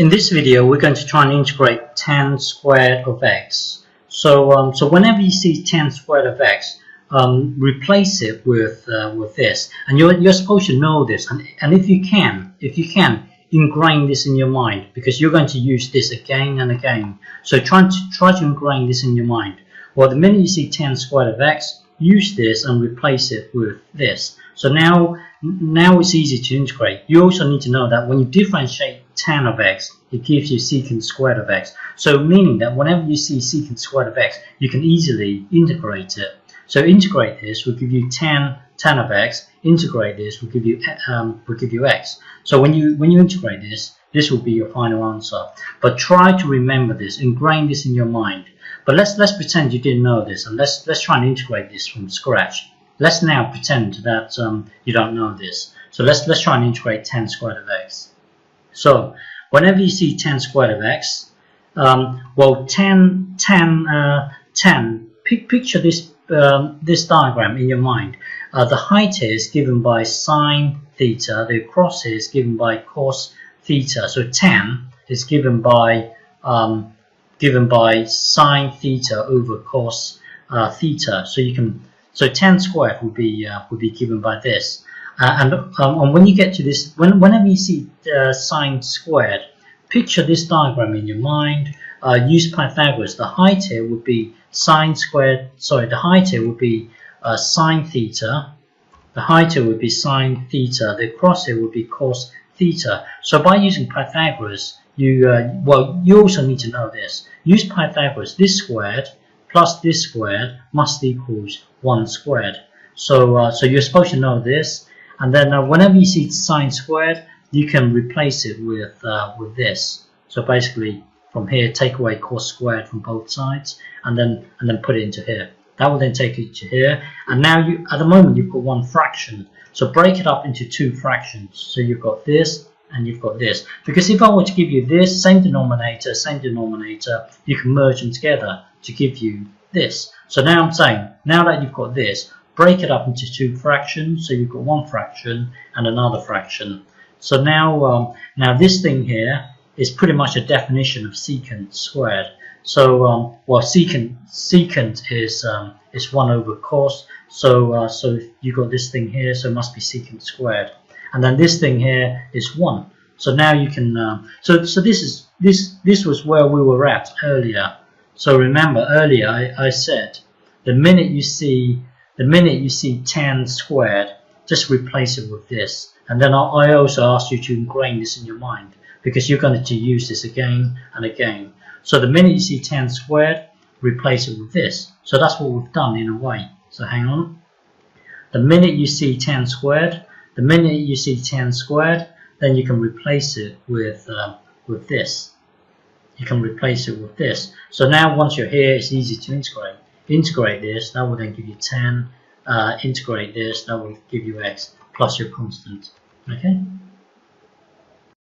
In this video, we're going to try and integrate tan squared of x. So whenever you see tan squared of x, replace it with this, and you're supposed to know this. And if you can, ingrain this in your mind, because you're going to use this again and again. So try to ingrain this in your mind. Well, the minute you see tan squared of x, use this and replace it with this. So now it's easy to integrate. You also need to know that when you differentiate tan of x, it gives you secant squared of x. So meaning that whenever you see secant squared of x, you can easily integrate it. So integrate this will give you tan of x. Integrate this will give you x. So when you integrate this will be your final answer. But try to remember this, ingrain this in your mind. But let's pretend you didn't know this, and let's try and integrate this from scratch. Let's now pretend that you don't know this. So let's try and integrate tan squared of x. So whenever you see tan squared of x, well, picture this this diagram in your mind. The height here is given by sine theta. The cross here is given by cos theta. So tan is given by sine theta over cos theta. So tan squared would be given by this. And when you get to this, whenever you see sine squared, picture this diagram in your mind. Use Pythagoras. The height here would be sine squared. Sorry, the height here would be sine theta. The height here would be sine theta. The cross here would be cos theta. So by using Pythagoras, you also need to know this. Use Pythagoras. This squared plus this squared must equals 1 squared. So you're supposed to know this. And then whenever you see sine squared, you can replace it with this. So basically, from here, take away cos squared from both sides, and then put it into here. That will then take you to here. And now at the moment you've got one fraction. So break it up into two fractions. So you've got this and you've got this. Because if I were to give you this, same denominator, you can merge them together to give you this. So now I'm saying, now that you've got this, break it up into two fractions. So you've got one fraction and another fraction. So now this thing here is pretty much a definition of secant squared. So well, secant is 1 over cos. So you got this thing here, so it must be secant squared. And then this thing here is 1. So now you can so this was where we were at earlier. So remember earlier I said the minute you see tan squared, just replace it with this. And then I also asked you to ingrain this in your mind, because you're going to use this again and again. So the minute you see tan squared, replace it with this. So that's what we've done in a way. So hang on. The minute you see tan squared, then you can replace it with this. You can replace it with this. So now once you're here, it's easy to integrate. Integrate this, that will then give you tan. Integrate this, that will give you x plus your constant. Okay.